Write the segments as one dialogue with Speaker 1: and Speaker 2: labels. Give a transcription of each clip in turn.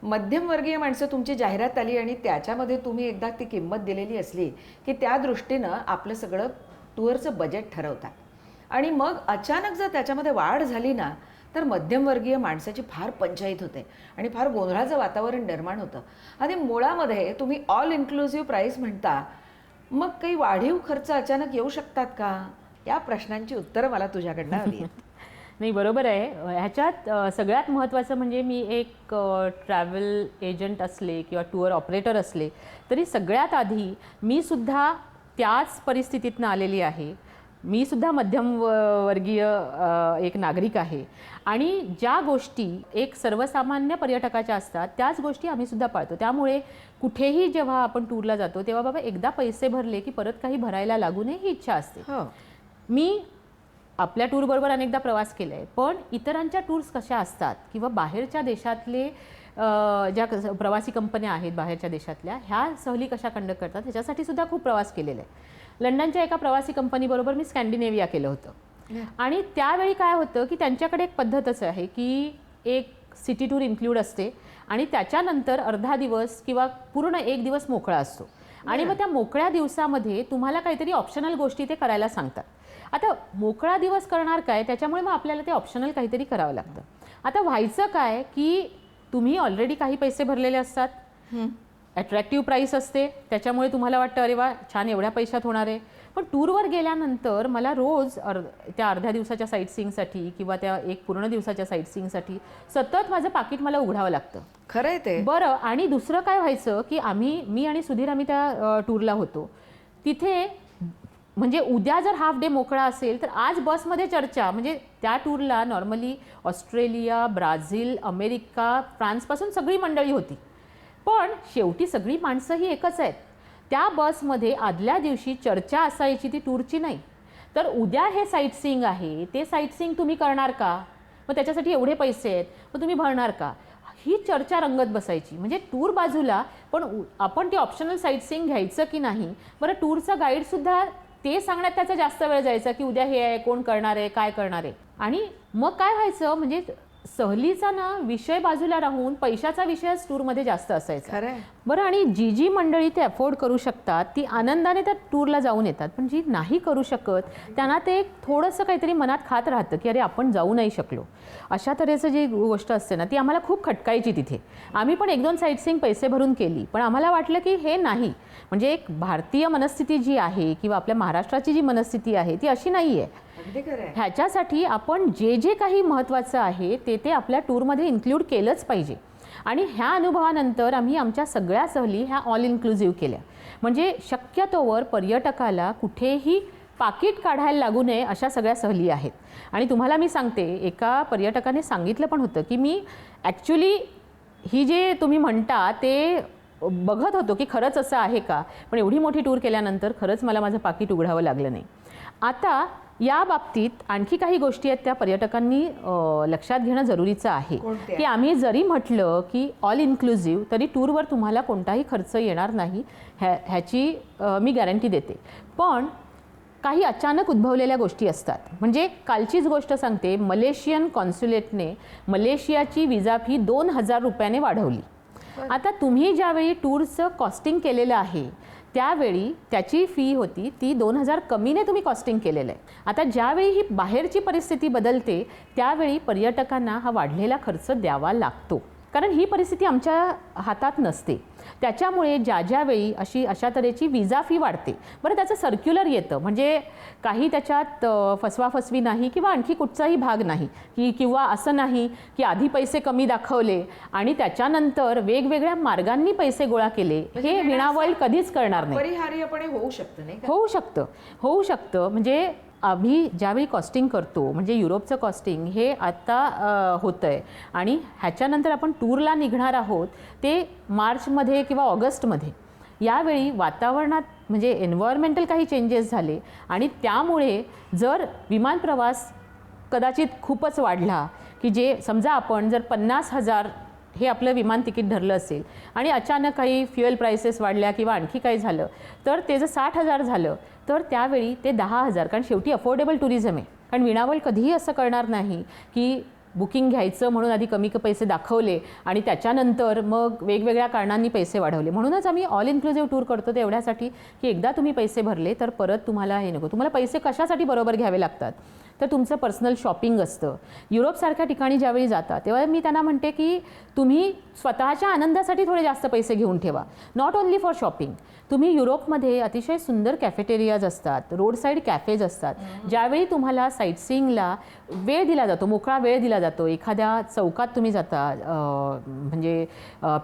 Speaker 1: मध्यमवर्गीय माणसं तुमची जाहिरात आली आणि त्याच्यामध्ये तुम्ही एकदा ती किंमत दिलेली असली की त्या दृष्टीनं आपलं सगळं टूरचं बजेट ठरवतात. आणि मग अचानक जर त्याच्यामध्ये वाढ झाली ना तर मध्यमवर्गीय माणसाची फार पंचायत होते आणि फार गोंधळाचं वातावरण निर्माण होतं. आणि मुळामध्ये तुम्ही ऑल इन्क्लुसिव्ह प्राईस म्हणता, मग काही वाढीव खर्च अचानक येऊ शकतात का? या प्रश्नांची उत्तरं मला तुझ्याकडनं हवी आहेत.
Speaker 2: नाही, बरोबर आहे. ह्याच्यात सगळ्यात महत्त्वाचं म्हणजे मी एक ट्रॅव्हल एजंट असले किंवा टूर ऑपरेटर असले तरी सगळ्यात आधी मी सुद्धा त्याच परिस्थितीतनं आलेली आहे. मी सुद्धा मध्यमवर्गीय एक नागरिक आहे आणि ज्या गोष्टी एक सर्वसामान्य पर्यटकाच्या असतात त्याच गोष्टी आम्ही सुद्धा पाळतो. त्यामुळे कुठेही जेव्हा आपण टूरला जातो तेव्हा बाबा एकदा पैसे भरले की परत काही भरायला लागू नये ही इच्छा असते. मी आपल्या टूरबरोबर अनेकदा प्रवास केला आहे, पण इतरांच्या टूर्स कशा असतात किंवा बाहेरच्या देशातले ज्या प्रवासी कंपन्या आहेत बाहेरच्या देशातल्या ह्या सहली कशा कंडक्ट करतात ह्याच्यासाठी सुद्धा खूप प्रवास केलेला आहे. लंडनच्या एका प्रवासी कंपनीबरोबर मी स्कॅन्डिनेव्हिया केलं होतं आणि त्यावेळी काय होतं की त्यांच्याकडे एक पद्धतच आहे की एक सिटी टूर इन्क्लूड असते आणि त्याच्यानंतर अर्धा दिवस किंवा पूर्ण एक दिवस मोकळा असतो आणि मग त्या मोकळ्या दिवसामध्ये तुम्हाला काहीतरी ऑप्शनल गोष्टी ते करायला सांगतात. आता मोकळा दिवस करणार काय, त्याच्यामुळे मग आपल्याला ते ऑप्शनल काहीतरी करावं लागतं. आता व्हायचं काय की तुम्ही ऑलरेडी काही पैसे भरलेले असतात, अट्रॅक्टिव्ह प्राईस असते, त्याच्यामुळे तुम्हाला वाटतं अरे वा छान एवढ्या पैशात होणार आहे. पण टूरवर गेल्यानंतर मला रोज त्या अर्ध्या दिवसाच्या साईट सीइंगसाठी किंवा त्या एक पूर्ण दिवसाच्या साईट सीइंगसाठी सतत माझं पाकिट मला उघडावं लागतं.
Speaker 1: खरं आहे ते.
Speaker 2: बरं, आणि दुसरं काय व्हायचं की मी आणि सुधीर आम्ही त्या टूरला होतो तिथे, म्हणजे उद्या जर हाफ डे मोकळा असेल तर आज बसमध्ये चर्चा, म्हणजे त्या टूरला नॉर्मली ऑस्ट्रेलिया, ब्राझील, अमेरिका, फ्रान्सपासून सगळी मंडळी होती. पण शेवटी सगळी माणसं ही एकच आहेत. त्या बसमध्ये आदल्या दिवशी चर्चा असायची ती टूरची नाही, तर उद्या हे साईट सीइंग आहे, ते साईट सीइंग तुम्ही करणार का, मग त्याच्यासाठी एवढे पैसे आहेत मग तुम्ही भरणार का, ही चर्चा रंगत बसायची. म्हणजे टूर बाजूला, पण आपण ते ऑप्शनल साईट सीइंग घ्यायचं की नाही. बरं, टूरचा गाईडसुद्धा ते सांगण्यात त्याचा जास्त वेळ जायचा की उद्या हे आहे, कोण करणार आहे, काय करणार आहे. आणि मग काय व्हायचं म्हणजे सहलीचा ना विषय बाजूला राहून पैशाचा विषयच टूरमध्ये जास्त असायचा. बरं, आणि जी मंडळी ते अफोर्ड करू शकतात ती आनंदाने त्या टूरला जाऊन येतात, पण जी नाही करू शकत त्यांना ते थोडंसं काहीतरी मनात खात राहतं की अरे आपण जाऊ नाही शकलो. अशा तऱ्हेचं जी गोष्ट असते ना ती आम्हाला खूप खटकायची तिथे. आम्ही पण 1-2 साईट सीइंग पैसे भरून केली, पण आम्हाला वाटलं की हे नाही, म्हणजे एक भारतीय मनस्थिती जी आहे किंवा आपल्या महाराष्ट्राची जी मनस्थिती आहे ती अशी नाही आहे. ह्याच्यासाठी आपण जे काही महत्त्वाचं आहे ते आपल्या टूरमध्ये इन्क्लूड केलंच पाहिजे. आणि ह्या अनुभवानंतर आम्ही आमच्या सगळ्या सहली ह्या ऑल इन्क्लुसिव्ह केल्या, म्हणजे शक्यतोवर पर्यटकाला कुठेही पाकिट काढायला लागू नये अशा सगळ्या सहली आहेत. आणि तुम्हाला मी सांगते, एका पर्यटकाने सांगितलं पण होतं की मी ॲक्च्युली ही जे तुम्ही म्हणता ते बघत होतो की खरंच असं आहे का, पण एवढी मोठी टूर केल्यानंतर खरंच मला माझं पाकिट उघडावं लागलं नाही. आता या बाबतीत आणखी काही गोष्टी आहेत त्या पर्यटकांनी लक्षात घेणं जरुरीचं आहे की आम्ही जरी म्हटलं की ऑल इन्क्लुसिव्ह तरी टूरवर तुम्हाला कोणताही खर्च येणार नाही ह्याची मी गॅरंटी देते. पण काही अचानक उद्भवलेल्या गोष्टी असतात. म्हणजे कालचीच गोष्ट सांगते, मलेशियन कॉन्स्युलेटने मलेशियाची विजा फी 2000 रुपयाने वाढवली. आता तुम्ही ज्यावेळी टूरचं कॉस्टिंग केलेलं आहे त्यावेळी त्याची फी होती ती 2000 कमीने तुम्ही कॉस्टिंग केलेलं आहे. आता ज्यावेळी ही बाहेरची परिस्थिती बदलते त्यावेळी पर्यटकांना हा वाढलेला खर्च द्यावा लागतो, कारण ही परिस्थिती आमच्या हातात नसते. त्याच्यामुळे ज्यावेळी अशा तऱ्हेची विजा फी वाढते, बरं त्याचं सर्क्युलर येतं, म्हणजे काही त्याच्यात फसवाफसवी नाही किंवा आणखी कुठचाही भाग नाही की किंवा असं नाही की आधी पैसे कमी दाखवले आणि त्याच्यानंतर वेगवेगळ्या मार्गांनी पैसे गोळा केले. हे विणावळ कधीच करणार नाही.
Speaker 1: अपरिहार्यपणे होऊ शकतं नाही का?
Speaker 2: होऊ शकतं. म्हणजे आम्ही ज्यावेळी कॉस्टिंग करतो, म्हणजे युरोपचं कॉस्टिंग हे आत्ता होतं आहे आणि ह्याच्यानंतर आपण टूरला निघणार आहोत ते मार्चमध्ये किंवा ऑगस्टमध्ये. यावेळी वातावरणात म्हणजे एन्व्हायरमेंटल काही चेंजेस झाले आणि त्यामुळे जर विमान प्रवास कदाचित खूपच वाढला की जे समजा आपण जर 50,000 हे आपलं विमान तिकीट धरलं असेल आणि अचानक काही फ्युएल प्राइसेस वाढल्या किंवा आणखी काही झालं तर ते जर 60,000 झालं तर त्यावेळी ते 10,000, कारण शेवटी अफोर्डेबल टुरिझम आहे. कारण विणावळ कधीही असं करणार नाही की बुकिंग घ्यायचं म्हणून आधी कमी पैसे दाखवले आणि त्याच्यानंतर मग वेगवेगळ्या कारणांनी पैसे वाढवले. म्हणूनच आम्ही ऑल इन्क्लुझिव्ह टूर करतो ते एवढ्यासाठी की एकदा तुम्ही पैसे भरले तर परत तुम्हाला हे नको. तुम्हाला पैसे कशासाठी बरोबर घ्यावे लागतात तर तुमचं पर्सनल शॉपिंग असतं. युरोपसारख्या ठिकाणी ज्यावेळी जाता तेव्हा मी त्यांना म्हणते की तुम्ही स्वतःच्या आनंदासाठी थोडे जास्त पैसे घेऊन ठेवा, नॉट ओन्ली फॉर शॉपिंग. तुम्ही युरोपमध्ये अतिशय सुंदर कॅफेटेरियाज असतात, रोड साईड कॅफेज असतात. ज्यावेळी तुम्हाला साईटसीइंगला वेळ दिला जातो, मोकळा वेळ दिला जातो, एखाद्या चौकात तुम्ही जाता, म्हणजे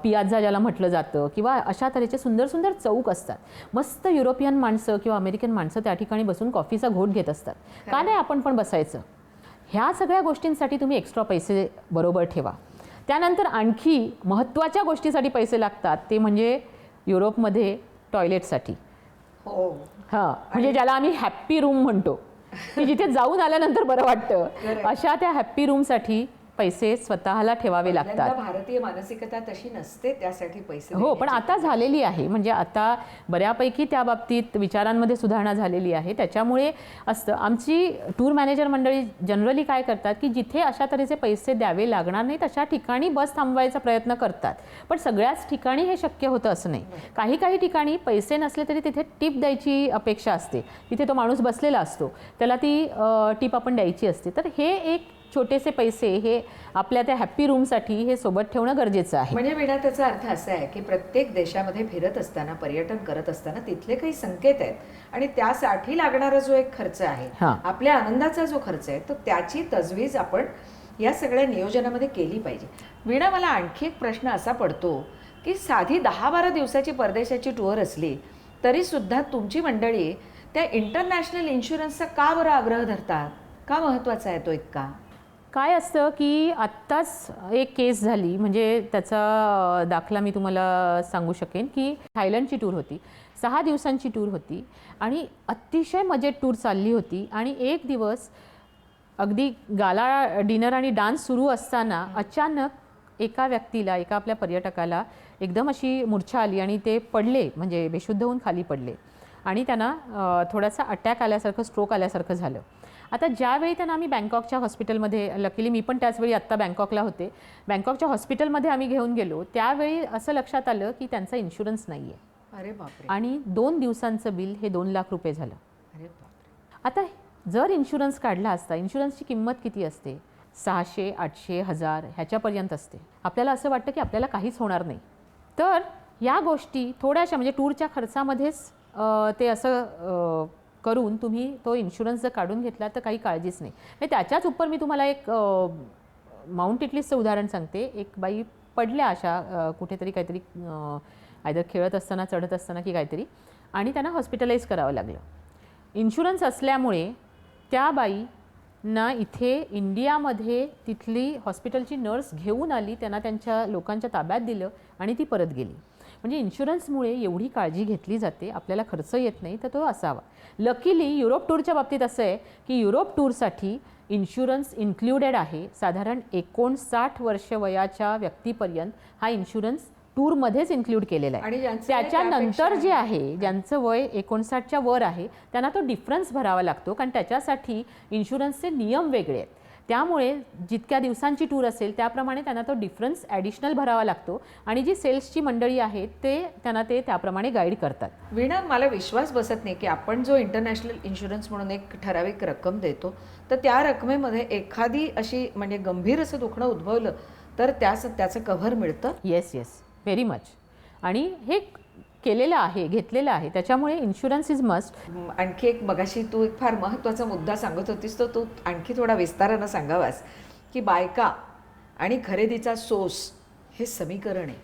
Speaker 2: पियाझा ज्याला म्हटलं जातं, किंवा अशा तऱ्हेचे सुंदर सुंदर चौक असतात. मस्त युरोपियन माणसं किंवा अमेरिकन माणसं त्या ठिकाणी बसून कॉफीचा घोट घेत असतात. का नाही आपण पण बसायचं. ह्या सगळ्या गोष्टींसाठी तुम्ही एक्स्ट्रा पैसे बरोबर ठेवा. त्यानंतर आणखी महत्त्वाच्या गोष्टीसाठी पैसे लागतात, ते म्हणजे युरोपमध्ये टॉयलेटसाठी.
Speaker 1: हो,
Speaker 2: हां, म्हणजे ज्याला आम्ही हॅप्पी रूम म्हणतो, की जिथे जाऊन आल्यानंतर बरं वाटतं, अशा त्या हॅप्पी रूमसाठी पैसे स्वतःला ठेवावे लागतात.
Speaker 1: भारतीय मानसिकता तशी नसते त्यासाठी पैसे.
Speaker 2: हो, पण आता झालेली आहे. म्हणजे आता बऱ्यापैकी त्या बाबतीत विचारांमध्ये सुधारणा झालेली आहे. त्याच्यामुळे असतं, आमची टूर मॅनेजर मंडळी जनरली काय करतात की जिथे अशा तऱ्हेचे पैसे द्यावे लागणार नाहीत अशा ठिकाणी बस थांबवायचा प्रयत्न करतात. पण सगळ्याच ठिकाणी हे शक्य होतं असं नाही. काही काही ठिकाणी पैसे नसले तरी तिथे टिप द्यायची अपेक्षा असते. तिथे तो माणूस बसलेला असतो, त्याला ती टिप आपण द्यायची असते. तर हे एक छोटेसे पैसे हे आपल्या त्या हॅप्पी रूमसाठी हे सोबत ठेवणं गरजेचं आहे.
Speaker 1: म्हणजे विना त्याचा अर्थ असा आहे की प्रत्येक देशामध्ये फिरत असताना, पर्यटन करत असताना तिथले काही संकेत आहेत आणि त्यासाठी लागणारा जो एक खर्च आहे, आपल्या आनंदाचा जो खर्च आहे, तो त्याची तजवीज आपण या सगळ्या नियोजनामध्ये केली पाहिजे. वीणा, मला आणखी एक प्रश्न असा पडतो की साधी 10-12 दिवसाची परदेशाची टूर असली तरी सुद्धा तुमची मंडळी त्या इंटरनॅशनल इन्शुरन्सचा का बरं आग्रह धरतात? का महत्त्वाचा आहे तो इतका?
Speaker 2: काय असतं की आत्ताच एक केस झाली, म्हणजे त्याचा दाखला मी तुम्हाला सांगू शकेन की थायलंडची टूर होती, 6 दिवसांची टूर होती आणि अतिशय मजेत टूर चालली होती. आणि एक दिवस अगदी गाला डिनर आणि डान्स सुरू असताना अचानक एका व्यक्तीला, एका आपल्या पर्यटकाला एकदम अशी मूर्छा आली आणि ते पडले, म्हणजे बेशुद्ध होऊन खाली पडले आणि त्यांना थोडासा अटॅक आल्यासारखं, स्ट्रोक आल्यासारखं झालं. आता ज्यावेळी त्यांना आम्ही बँकॉकच्या हॉस्पिटलमध्ये, लकीली मी पण त्याचवेळी आत्ता बँकॉकला होते, बँकॉकच्या हॉस्पिटलमध्ये आम्ही घेऊन गेलो, त्यावेळी असं लक्षात आलं की त्यांचा इन्शुरन्स नाही आहे.
Speaker 1: अरे बापरे. आणि
Speaker 2: 2 दिवसांचं बिल हे 2 लाख रुपये झालं.
Speaker 1: अरे बापरे.
Speaker 2: आता जर इन्शुरन्स काढला असता, इन्शुरन्सची किंमत किती असते? 600, 800, 1000 ह्याच्यापर्यंत असते. आपल्याला असं वाटतं की आपल्याला काहीच होणार नाही. तर या गोष्टी थोड्याशा, म्हणजे टूरच्या खर्चामध्येच ते असं करून तुम्ही तो इन्शुरन्स जर काढून घेतला तर काही काळजीच नाही. म्हणजे त्याच्याच उपर मी तुम्हाला एक माउंट इटलीसचं उदाहरण सांगते. एक बाई पडल्या अशा कुठेतरी, काहीतरी आयदर खेळत असताना, चढत असताना की काहीतरी, आणि त्यांना हॉस्पिटलाइज करावं लागलं. इन्शुरन्स असल्यामुळे त्या बाईंना इथे इंडियामध्ये तिथली हॉस्पिटलची नर्स घेऊन आली, त्यांना त्यांच्या लोकांच्या ताब्यात दिलं आणि ती परत गेली. म्हणजे इन्शुरन्समुळे एवढी काळजी घेतली जाते, आपल्याला खर्च येत नाही, तर तो असावा. लकीली युरोप टूरच्या बाबतीत असं आहे की युरोप टूरसाठी इन्शुरन्स इन्क्लुडेड आहे. साधारण 59 वर्ष वयाच्या व्यक्तीपर्यंत हा इन्शुरन्स टूरमध्येच इन्क्लूड केलेला आहे.
Speaker 1: आणि
Speaker 2: त्याच्यानंतर जे आहे, ज्यांचं वय 59च्या वर आहे, त्यांना तो डिफरन्स भरावा लागतो, कारण त्याच्यासाठी इन्शुरन्सचे नियम वेगळे आहेत. त्यामुळे जितक्या दिवसांची टूर असेल त्याप्रमाणे त्यांना तो डिफरन्स ॲडिशनल भरावा लागतो आणि जी सेल्सची मंडळी आहेत ते त्यांना ते त्याप्रमाणे गाईड करतात.
Speaker 1: वीणा, मला विश्वास बसत नाही की आपण जो इंटरनॅशनल इन्शुरन्स म्हणून एक ठराविक रक्कम देतो, तर त्या रकमेमध्ये एखादी अशी म्हणजे गंभीर असं दुखणं उद्भवलं तर त्याचं कव्हर मिळतं.
Speaker 2: Yes, very much. आणि हे केलेलं आहे, घेतलेलं आहे, त्याच्यामुळे इन्शुरन्स इज मस्ट.
Speaker 1: आणखी एक, मगाशी तू एक फार महत्त्वाचा मुद्दा सांगत होतीस, तो तू आणखी थोडा विस्तारानं सांगावास की बायका आणि खरेदीचा सोस हे समीकरण आहे.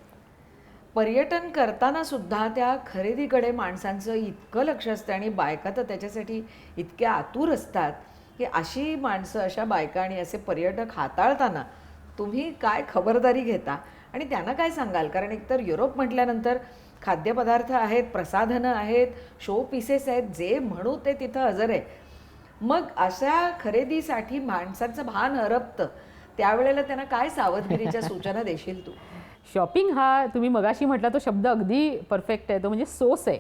Speaker 1: पर्यटन करताना सुद्धा त्या खरेदीकडे माणसांचं इतकं लक्ष असतं आणि बायका तर त्याच्यासाठी इतक्या आतुर असतात की अशी माणसं, अशा बायका आणि असे पर्यटक हाताळताना तुम्ही काय खबरदारी घेता आणि त्यांना काय सांगाल? कारण एकतर युरोप म्हटल्यानंतर खाद्यपदार्थ आहेत, प्रसाधनं आहेत, शो पीसेस आहेत, जे म्हणू ते तिथं हजर आहे. मग अशा खरेदीसाठी माणसाचं भान हरपतं, त्यावेळेला त्यांना काय सावधगिरीच्या सूचना देशील तू?
Speaker 2: शॉपिंग हा तुम्ही मगाशी म्हटला तो शब्द अगदी परफेक्ट आहे. तो म्हणजे सोस आहे.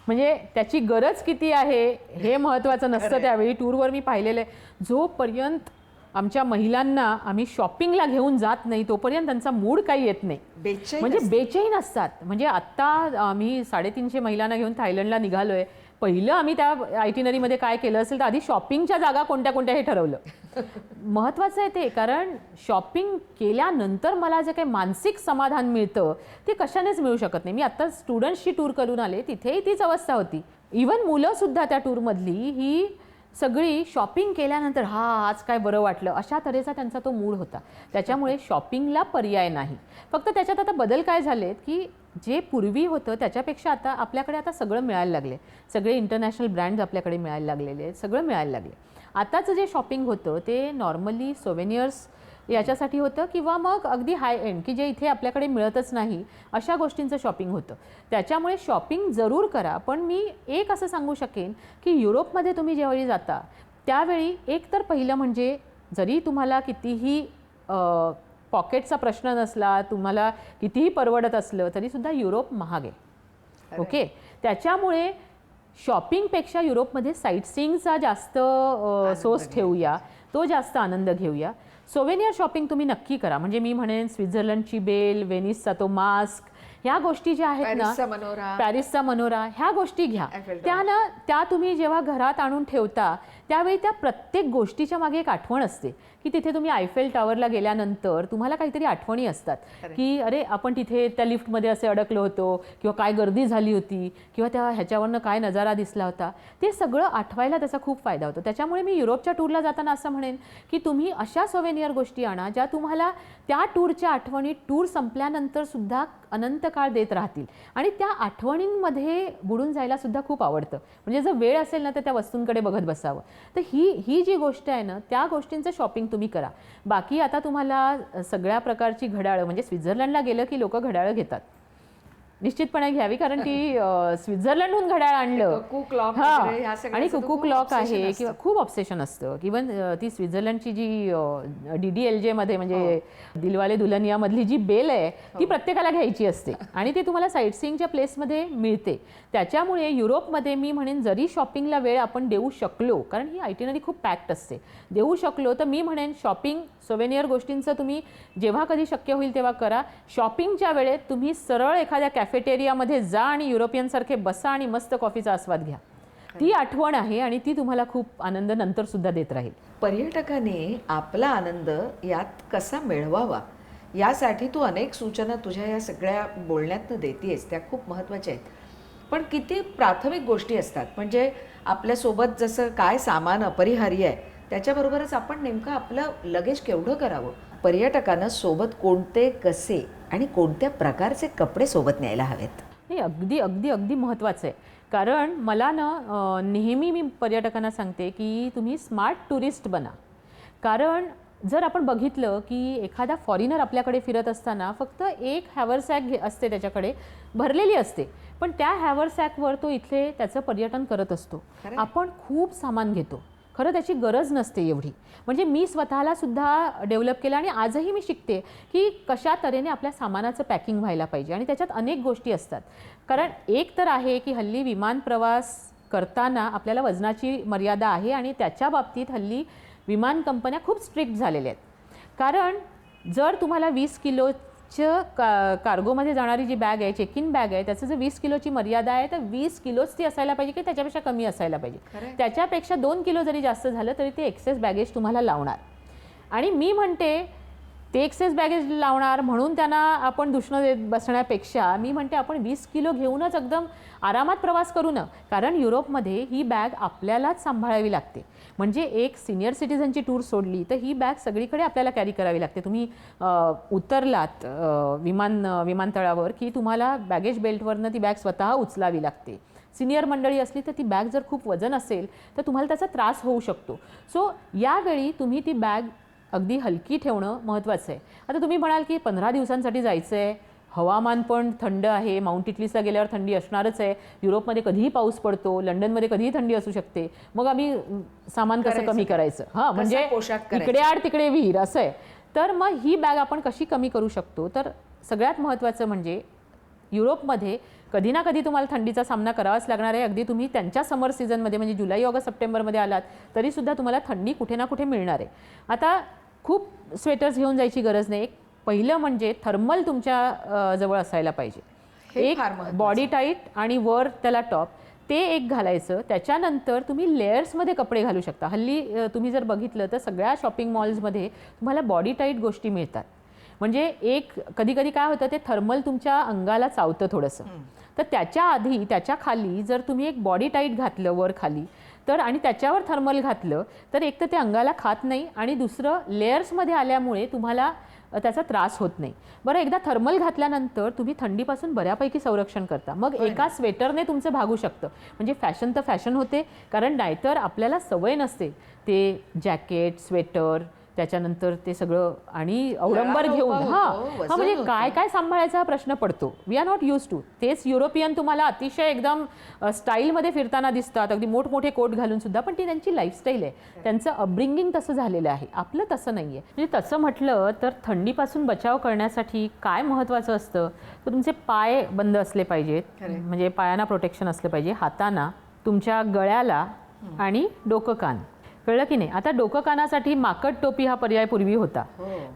Speaker 2: म्हणजे त्याची गरज किती आहे हे महत्त्वाचं नसतं त्यावेळी. टूरवर मी पाहिलेलं आहे, जोपर्यंत आमच्या महिलांना आम्ही शॉपिंगला घेऊन जात नाही तोपर्यंत त्यांचा मूड काही येत नाही,
Speaker 1: बेचैन
Speaker 2: म्हणजे बेचैन असतात. म्हणजे आत्ता आम्ही 350 महिलांना घेऊन थायलंडला निघालोय. पहिलं आम्ही त्या आयटिनरीमध्ये काय केलं असेल तर आधी शॉपिंगच्या जागा कोणत्या कोणत्या हे ठरवलं. महत्त्वाचं आहे ते, कारण शॉपिंग केल्यानंतर मला जे काही मानसिक समाधान मिळतं ते कशानेच मिळू शकत नाही. मी आत्ता स्टुडंट्सची टूर करून आले, तिथेही तीच अवस्था होती. इवन मुलंसुद्धा त्या टूरमधली ही सगळी शॉपिंग केल्यानंतर आज काय बरं वाटलं अशा तऱ्हेचा त्यांचा तो मूड होता. त्याच्यामुळे शॉपिंगला पर्याय नाही. फक्त त्याच्यात आता बदल काय झालेत की जे पूर्वी होतं त्याच्यापेक्षा आता आपल्याकडे आता सगळं मिळायला लागले. सगळे इंटरनॅशनल ब्रँड्स आपल्याकडे मिळायला लागलेले आहेत, सगळं मिळायला लागले. आताचं जे शॉपिंग होतं ते नॉर्मली सोवेनियर्स याच्यासाठी होतं किंवा मग अगदी हाय एंड की जे इथे आपल्याकडे मिळतच नाही अशा गोष्टींचं शॉपिंग होतं. त्याच्यामुळे शॉपिंग जरूर करा, पण मी एक असं सांगू शकेन की युरोपमध्ये तुम्ही ज्यावेळी जाता त्यावेळी एक तर पहिलं म्हणजे जरी तुम्हाला कितीही पॉकेटचा प्रश्न नसला, तुम्हाला कितीही परवडत असलं तरीसुद्धा युरोप महाग आहे. ओके, त्याच्यामुळे शॉपिंगपेक्षा युरोपमध्ये साईटसीइंगचा जास्त सोर्स ठेवूया, तो जास्त आनंद घेऊया. सोवेनियर शॉपिंग तुम्ही नक्की करा. म्हणजे मी म्हणेन स्वित्झर्लंडची बेल, व्हेनिसचा तो मास्क, ह्या गोष्टी ज्या आहेत ना, पॅरिसचा मनोरा, ह्या गोष्टी घ्या. त्या तुम्ही जेव्हा घरात आणून ठेवता त्यावेळी त्या प्रत्येक गोष्टीच्या मागे एक आठवण असते की तिथे तुम्ही आयफेल टॉवरला गेल्यानंतर तुम्हाला काहीतरी आठवणी असतात की अरे आपण तिथे त्या लिफ्टमध्ये असे अडकलो होतो किंवा काय गर्दी झाली होती किंवा त्या ह्याच्यावरनं काय नजारा दिसला होता. ते सगळं आठवायला त्याचा खूप फायदा होतो. त्याच्यामुळे मी युरोपच्या टूरला जाताना असं म्हणेन की तुम्ही अशा सोवेनियर गोष्टी आणा ज्या तुम्हाला त्या टूरच्या आठवणी टूर संपल्यानंतर सुद्धा अनंत काळ देत राहतील आणि त्या आठवणींमध्ये बुडून जायला सुद्धा खूप आवडतं. म्हणजे जर वेळ असेल ना तर त्या वस्तूंकडे बघत बसावं. तर ही जी गोष्ट आहे ना त्या गोष्टींचं शॉपिंग तुम्ही करा. बाकी आता तुम्हाला सगळ्या प्रकारची घड्याळं, म्हणजे स्वित्झर्लंडला गेलं की लोक घड्याळं घेतात, निश्चितपणे घ्यावी, कारण ती स्वित्झर्लंडहून घड्याळ आणलं आणि कुकू क्लॉक आहे किंवा खूप ऑब्सेशन असतं. इवन ती स्वित्झर्लंडची जी DDLJ मध्ये म्हणजे दिलवाले दुल्हनिया मधली जी बेल आहे ती प्रत्येकाला घ्यायची असते आणि ती तुम्हाला साईटसीइंगच्या प्लेसमध्ये मिळते. त्याच्यामुळे युरोपमध्ये मी म्हणेन जरी शॉपिंगला वेळ आपण देऊ शकलो, कारण ही आयटिनरी खूप पॅक्ड असते, देऊ शकलो तर मी म्हणेन शॉपिंग सोवेनियर गोष्टींचं तुम्ही जेव्हा कधी शक्य होईल तेव्हा करा. शॉपिंगच्या वेळेत तुम्ही सरळ एखाद्या कॅफेटेरियामध्ये जा आणि युरोपियनसारखे बसा आणि मस्त कॉफीचा आस्वाद घ्या. ती आठवण आहे आणि ती तुम्हाला खूप आनंद नंतर सुद्धा देत राहील.
Speaker 1: पर्यटकाने आपला आनंद यात कसा मिळवावा यासाठी तू अनेक सूचना तुझ्या या सगळ्या बोलण्यातनं देतेस, त्या खूप महत्त्वाच्या आहेत. पण किती प्राथमिक गोष्टी असतात, म्हणजे आपल्यासोबत जसं काय सामान अपरिहार्य आहे त्याच्याबरोबरच आपण नेमकं आपलं लगेज केवढं करावं. पर्यटकांना सोबत कोणते, कसे आणि कोणत्या प्रकारचे कपडे सोबत न्यायला हवेत
Speaker 2: हे अगदी अगदी अगदी महत्त्वाचं आहे. कारण मला ना नेहमी मी पर्यटकांना सांगते की तुम्ही स्मार्ट टुरिस्ट बना. कारण जर आपण बघितलं की एखादा फॉरेनर आपल्याकडे फिरत असताना फक्त एक हॅवरसॅक असते त्याच्याकडे भरलेली असते, पण त्या हॅवरसॅकवर तो इथले त्याचं पर्यटन करत असतो. आपण खूप सामान घेतो, खरं त्याची गरज नसते एवढी. म्हणजे मी स्वतःला सुद्धा डेव्हलप केलं आणि आजही मी शिकते की कशा तऱ्हेने आपल्या सामानाचं पॅकिंग व्हायला पाहिजे आणि त्याच्यात अनेक गोष्टी असतात. कारण एक तर आहे की हल्ली विमान प्रवास करताना आपल्याला वजनाची मर्यादा आहे आणि त्याच्या बाबतीत हल्ली विमान कंपन्या खूप स्ट्रिक्ट झालेल्या आहेत. कारण जर तुम्हाला 20 किलोचं कार्गोमध्ये जाणारी जी बॅग आहे, चेक इन बॅग आहे, त्याचं जर 20 किलोची मर्यादा आहे तर 20 किलोच ती असायला पाहिजे की त्याच्यापेक्षा कमी असायला पाहिजे. त्याच्यापेक्षा 2 किलो जरी जास्त झालं तरी ते एक्सेस बॅगेज तुम्हाला लावणार. आणि मी म्हणते ते एक्सेस बॅगेज लावणार म्हणून त्यांना आपण दूषणं देत बसण्यापेक्षा मी म्हणते आपण 20 किलो घेऊनच एकदम आरामात प्रवास करू ना. कारण युरोपमध्ये ही बॅग आपल्यालाच सांभाळावी लागते. म्हणजे एक सिनियर सिटीझनची टूर सोडली तर ही बॅग सगळीकडे आपल्याला कॅरी करावी लागते. तुम्ही उतरलात विमानतळावर की तुम्हाला बॅगेज बेल्टवरनं ती बॅग स्वतः उचलावी लागते. सिनियर मंडळी असली तर ती बॅग जर खूप वजन असेल तर तुम्हाला त्याचा त्रास होऊ शकतो. सो यावेळी तुम्ही ती बॅग अगदी हलकी ठेवणं महत्त्वाचं आहे. आता तुम्ही म्हणाल की 15 दिवसांसाठी जायचं आहे, हवामान पण थंड आहे, माउंट इटलीसला गेल्यावर थंडी असणारच आहे, युरोपमध्ये कधीही पाऊस पडतो, लंडनमध्ये कधीही थंडी असू शकते, मग आम्ही सामान कसं कमी करायचं, म्हणजे इकडे आड तिकडे विहीर असं आहे. तर मग ही बॅग आपण कशी कमी करू शकतो. तर सगळ्यात महत्त्वाचं म्हणजे युरोपमध्ये कधी ना कधी तुम्हाला थंडीचा सामना करावाच लागणार आहे. अगदी तुम्ही त्यांच्या समर सीझनमध्ये म्हणजे जुलै ऑगस्ट सप्टेंबरमध्ये आलात तरीसुद्धा तुम्हाला थंडी कुठे ना कुठे मिळणार आहे. आता खूप स्वेटर्स घेऊन जायची गरज नाही. एक पहिलं म्हणजे थर्मल तुमच्या जवळ असायला पाहिजे. एक बॉडी टाईट आणि वर त्याला टॉप ते एक घालायचं. त्याच्यानंतर तुम्ही लेयर्समध्ये कपडे घालू शकता. हल्ली तुम्ही जर बघितलं तर सगळ्या शॉपिंग मॉल्समध्ये तुम्हाला बॉडी टाईट गोष्टी मिळतात. म्हणजे एक कधी कधी काय होतं ते थर्मल तुमच्या अंगाला चावतं थोडंसं. तर त्याच्या आधी त्याच्या खाली जर तुम्ही एक बॉडी टाईट घातलं वर खाली तर आणि त्याच्यावर थर्मल घातलं तर एक तर ते अंगाला खात नाही आणि दुसरं लेयर्समध्ये आल्यामुळे तुम्हाला त्याचा त्रास होत नाही. बरं, एकदा थर्मल घातल्यानंतर तुम्ही थंडीपासून बऱ्यापैकी संरक्षण करता. मग एका स्वेटरने तुमचं भागू शकतं. म्हणजे फॅशन तर फॅशन होते, कारण नाहीतर आपल्याला सवय नसते ते जॅकेट स्वेटर त्याच्यानंतर ते सगळं आणि अवडंबर घेऊन म्हणजे काय काय सांभाळायचा हा प्रश्न पडतो. We are not use to. तेच युरोपियन तुम्हाला अतिशय एकदम स्टाईलमध्ये फिरताना दिसतात, अगदी मोठमोठे कोट घालून सुद्धा, पण ती त्यांची लाईफस्टाईल आहे, त्यांचं अपब्रिंगिंग तसं झालेलं आहे. आपलं तसं नाही आहे. म्हणजे तसं म्हटलं तर थंडीपासून बचाव करण्यासाठी काय महत्त्वाचं असतं तर तुमचे पाय बंद असले पाहिजेत. म्हणजे पायांना प्रोटेक्शन असलं पाहिजे, हातांना, तुमच्या गळ्याला आणि डोकं कान. कळलं की नाही? आता डोकं कानासाठी माकड टोपी हा पर्याय पूर्वी होता,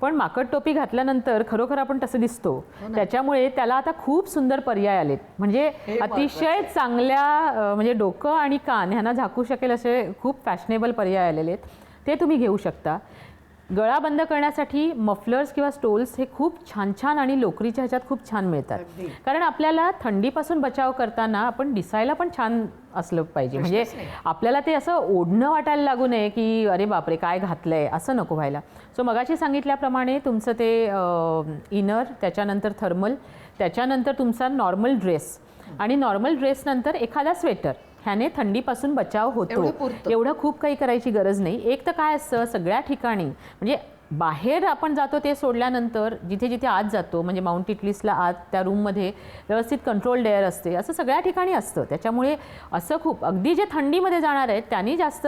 Speaker 2: पण माकड टोपी घातल्यानंतर खरोखर आपण तसं दिसतो. त्याच्यामुळे त्याला आता खूप सुंदर पर्याय आलेत. म्हणजे अतिशय चांगल्या म्हणजे डोकं आणि कान ह्यांना झाकू शकेल असे खूप फॅशनेबल पर्याय आलेले आहेत, ते तुम्ही घेऊ शकता. गळा बंद करण्यासाठी मफलर्स किंवा स्टोल्स हे खूप छान छान आणि लोकरीच्या ह्याच्यात खूप छान मिळतात. कारण आपल्याला थंडीपासून बचाव करताना आपण दिसायला पण छान असलं पाहिजे. म्हणजे आपल्याला ते असं ओढणं वाटायला लागू नये की अरे बापरे काय घातलंय, असं नको व्हायला. सो मगाशी सांगितल्याप्रमाणे तुमचं ते इनर, त्याच्यानंतर थर्मल, त्याच्यानंतर तुमचा नॉर्मल ड्रेस आणि नॉर्मल ड्रेसनंतर एखादा स्वेटर, ह्याने थंडीपासून बचाव होतो. एवढं खूप काही करायची गरज नाही. एक तर काय असतं सगळ्या ठिकाणी म्हणजे बाहेर आपण जातो ते सोडल्यानंतर जिथे जिथे आत जातो म्हणजे माउंट इटलीसला आत त्या रूममध्ये व्यवस्थित कंट्रोल्ड एअर असते, असं सगळ्या ठिकाणी असतं. त्याच्यामुळे असं खूप अगदी जे थंडीमध्ये जाणार आहेत त्यांनी जास्त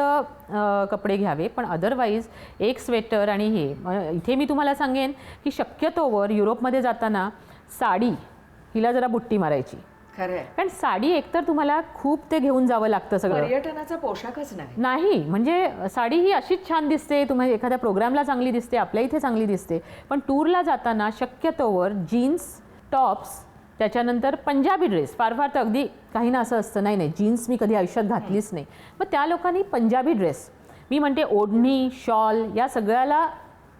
Speaker 2: कपडे घ्यावे. पण अदरवाईज एक स्वेटर आणि हे इथे मी तुम्हाला सांगेन की शक्यतोवर युरोपमध्ये जाताना साडी हिला जरा बुट्टी मारायची. कारण साडी एकतर तुम्हाला खूप ते घेऊन जावं लागतं, सगळं
Speaker 1: पर्यटनाचा पोशाखच
Speaker 2: नाही. म्हणजे साडी ही अशीच छान दिसते, तुम्हाला एखाद्या प्रोग्रामला चांगली दिसते, आपल्या इथे चांगली दिसते, पण टूरला जाताना शक्यतोवर जीन्स टॉप्स, त्याच्यानंतर पंजाबी ड्रेस. फार फार तर अगदी काही ना असं असतं नाही जीन्स मी कधी आयुष्यात घातलीच नाही, मग त्या लोकांनी पंजाबी ड्रेस, मी म्हणते ओढणी शॉल या सगळ्याला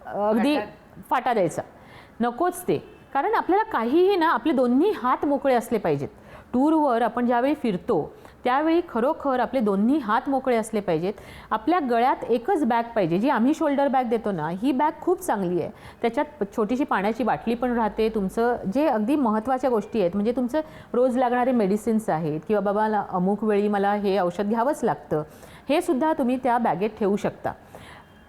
Speaker 2: अगदी फाटा द्यायचा नकोच ते. कारण आपल्याला काहीही ना आपले दोन्ही हात मोकळे असले पाहिजेत. टूरवर आपण ज्यावेळी फिरतो त्यावेळी खरोखर आपले दोन्ही हात मोकळे असले पाहिजेत. आपल्या गळ्यात एकच बॅग पाहिजे, जी आम्ही शोल्डर बॅग देतो ना, ही बॅग खूप चांगली आहे. त्याच्यात छोटीशी पाण्याची बाटली पण राहते, तुमचं जे अगदी महत्त्वाच्या गोष्टी आहेत म्हणजे तुमचं रोज लागणारे मेडिसिन्स आहेत किंवा बाबा अमुक वेळी मला हे औषध घ्यावंच लागतं, हे सुद्धा तुम्ही त्या बॅगेत ठेवू शकता.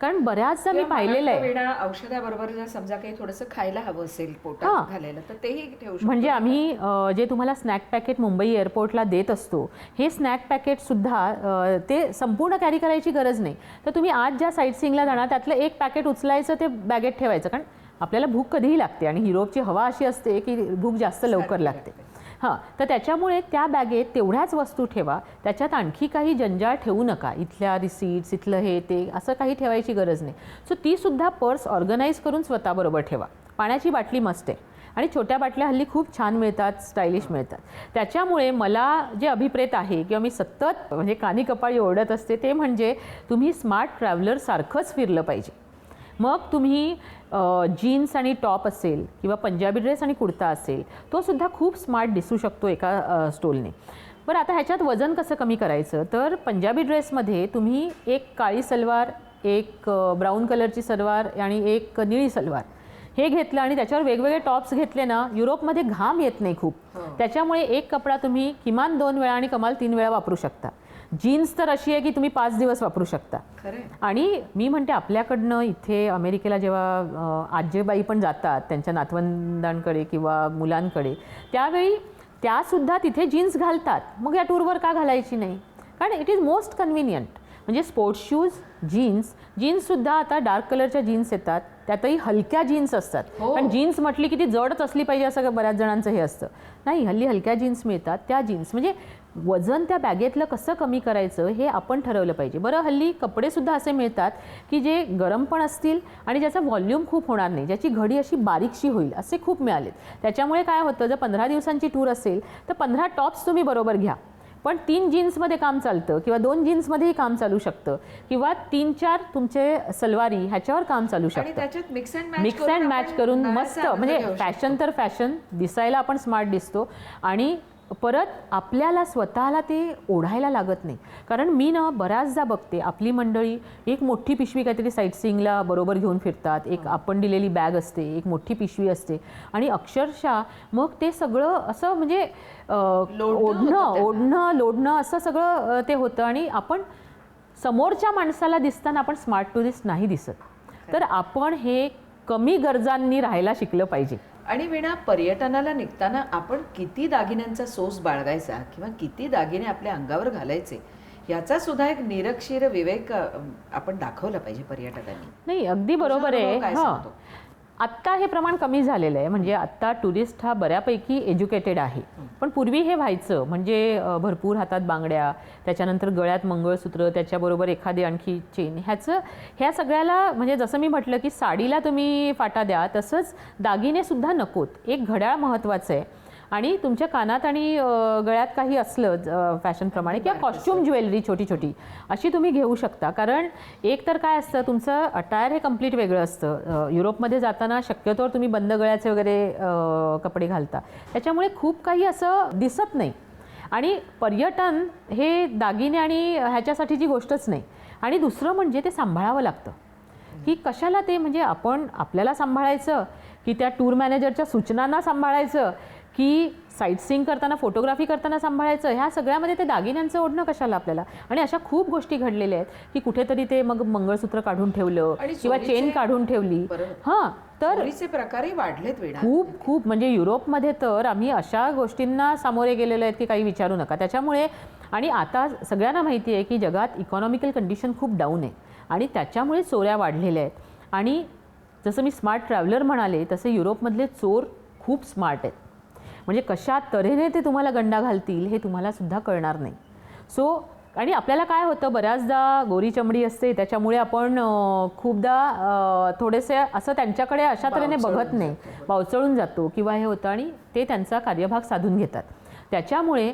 Speaker 2: कारण बऱ्याचदा मी पाहिलेलं आहे
Speaker 1: औषधाबरोबर जर समजा काही थोडंसं खायला हवं असेल पोटात घालायला तर तेही ठेवू शकतो.
Speaker 2: म्हणजे आम्ही जे तुम्हाला स्नॅक पॅकेट मुंबई एअरपोर्टला देत असतो, हे स्नॅक पॅकेटसुद्धा ते संपूर्ण कॅरी करायची गरज नाही. तर तुम्ही आज ज्या साईट सीइंगला जाणार त्यातलं एक पॅकेट उचलायचं, ते बॅगेत ठेवायचं. कारण आपल्याला भूक कधीही लागते आणि युरोपची हवा अशी असते की भूक जास्त लवकर लागते. तर त्याच्यामुळे त्या बॅगेत तेवढ्याच वस्तू ठेवा, त्याच्यात आणखी काही जंजाळ ठेवू नका. इथल्या रिसीट्स, इथलं हे ते असं काही ठेवायची गरज नाही. सो तीसुद्धा पर्स ऑर्गनाईज करून स्वतःबरोबर ठेवा. पाण्याची बाटली मस्त आहे आणि छोट्या बाटल्या हल्ली खूप छान मिळतात, स्टायलिश मिळतात. त्याच्यामुळे मला जे अभिप्रेत आहे किंवा मी सतत म्हणजे कानी कपाळी ओरडत असते ते म्हणजे तुम्ही स्मार्ट ट्रॅव्हलर सारखंच फिरलं पाहिजे. मग तुम्ही जीन्स आणि टॉप असेल किंवा पंजाबी ड्रेस आणि कुर्ता असेल, तो सुद्धा खूप स्मार्ट दिसू शकतो एका स्टोलने. बरं, आता ह्याच्यात वजन कसं कमी करायचं तर पंजाबी ड्रेसमध्ये तुम्ही एक काळी सलवार, एक ब्राऊन कलरची सलवार आणि एक निळी सलवार हे घेतलं आणि त्याच्यावर वेगवेगळे टॉप्स घेतले ना, युरोपमध्ये घाम येत नाही खूप. त्याच्यामुळे एक कपडा तुम्ही किमान 2 वेळा आणि कमाल 3 वेळा वापरू शकता. जीन्स तर अशी आहे की तुम्ही 5 दिवस वापरू शकता. आणि मी म्हणते आपल्याकडनं इथे अमेरिकेला जेव्हा आजीबाई पण जातात त्यांच्या नातवंडांकडे किंवा मुलांकडे, त्यावेळी त्यासुद्धा तिथे जीन्स घालतात. मग या टूरवर का घालायची नाही? कारण इट इज मोस्ट कन्व्हिनियंट. म्हणजे स्पोर्ट्स शूज, जीन्ससुद्धा आता डार्क कलरच्या जीन्स येतात, त्यातही हलक्या जीन्स असतात. कारण जीन्स म्हटली की ती जडच असली पाहिजे असं बऱ्याच जणांचं हे असतं. नाही, हल्ली हलक्या जीन्स मिळतात. त्या जीन्स म्हणजे वजन त्या बॅगेतलं कसं कमी करायचं हे आपण ठरवलं पाहिजे. बरं, हल्ली कपडेसुद्धा असे मिळतात की जे गरम पण असतील आणि ज्याचा व्हॉल्यूम खूप होणार नाही, ज्याची घडी अशी बारीकशी होईल, असे खूप मिळालेत. त्याच्यामुळे काय होतं, जर 15 दिवसांची टूर असेल तर 15 टॉप्स तुम्ही बरोबर घ्या, पण 3 जीन्समध्ये काम चालतं किंवा 2 जीन्समध्येही काम चालू शकतं किंवा 3-4 तुमचे सलवारी ह्याच्यावर काम चालू शकतं. मिक्स अँड मॅच करून मस्त, म्हणजे फॅशन तर फॅशन, दिसायला आपण स्मार्ट दिसतो आणि परत आपल्याला स्वतःला ते ओढायला लागत नाही. कारण मी ना बऱ्याचदा बघते आपली मंडळी एक मोठी पिशवी काहीतरी साईटसीइंगला बरोबर घेऊन फिरतात, एक आपण दिलेली बॅग असते, एक मोठी पिशवी असते आणि अक्षरशः मग ते सगळं असं म्हणजे लोडणं असं सगळं ते होतं आणि आपण समोरच्या माणसाला दिसताना आपण स्मार्ट टुरिस्ट नाही दिसत. तर आपण हे कमी गरजांनी राहायला शिकलं पाहिजे.
Speaker 1: आणि विणा, पर्यटनाला निघताना आपण किती दागिन्यांचा सोस बाळगायचा किंवा किती दागिने आपल्या अंगावर घालायचे याचा सुद्धा एक निरक्षीर विवेक आपण दाखवला पाहिजे पर्यटकांनी.
Speaker 2: नाही, अगदी बरोबर आहे. हां, आत्ता हे प्रमाण कमी झालेलं आहे. म्हणजे आत्ता टुरिस्ट हा बऱ्यापैकी एज्युकेटेड आहे, पण पूर्वी हे व्हायचं. म्हणजे भरपूर हातात बांगड्या, त्याच्यानंतर गळ्यात मंगळसूत्र, त्याच्याबरोबर एखादी आणखी चेन, ह्या सगळ्याला म्हणजे जसं मी म्हटलं की साडीला तुम्ही फाटा द्या, तसंच दागिनेसुद्धा नकोत. एक घड्याळ महत्त्वाचं आहे आणि तुमच्या कानात आणि गळ्यात काही असलं फॅशनप्रमाणे किंवा कॉस्ट्युम ज्वेलरी छोटी छोटी अशी तुम्ही घेऊ शकता. कारण एक तर काय असतं, तुमचं अटायर हे कम्प्लीट वेगळं असतं. युरोपमध्ये जाताना शक्यतोवर तुम्ही बंद गळ्याचे वगैरे कपडे घालता, त्याच्यामुळे खूप काही असं दिसत नाही. आणि पर्यटन हे दागिने आणि ह्याच्यासाठीची गोष्टच नाही. आणि दुसरं म्हणजे ते सांभाळावं लागतं की कशाला ते, म्हणजे आपण आपल्याला सांभाळायचं की त्या टूर मॅनेजरच्या सूचनांना सांभाळायचं की साईटसीइंग करताना, फोटोग्राफी करताना सांभाळायचं. ह्या सगळ्यामध्ये ते दागिन्यांचं ओढणं कशाला आपल्याला. आणि अशा खूप गोष्टी घडलेल्या आहेत की कुठेतरी ते मग मंगळसूत्र काढून ठेवलं किंवा चेन काढून ठेवली.
Speaker 1: हां, तर प्रकारही वाढलेत वेळा
Speaker 2: खूप. म्हणजे युरोपमध्ये तर आम्ही अशा गोष्टींना सामोरे गेलेलो आहेत की काही विचारू नका. त्याच्यामुळे आणि आता सगळ्यांना माहिती आहे की जगात इकॉनॉमिकल कंडिशन खूप डाऊन आहे आणि त्याच्यामुळे चोऱ्या वाढलेल्या आहेत. आणि जसं मी स्मार्ट ट्रॅव्हलर म्हणाले, तसे युरोपमधले चोर खूप स्मार्ट आहेत. म्हणजे कशा तऱ्हेने ते तुम्हाला गंडा घालतील हे तुम्हाला सुद्धा कळणार नाही. आणि आपल्याला काय होतं, बऱ्याचदा गोरी चमडी असते, त्याच्यामुळे आपण खूपदा थोडेसे असं त्यांच्याकडे अशा तऱ्हेने बघत नाही, बावचळून जातो किंवा हे होतं आणि ते त्यांचा कार्यभाग साधून घेतात. त्याच्यामुळे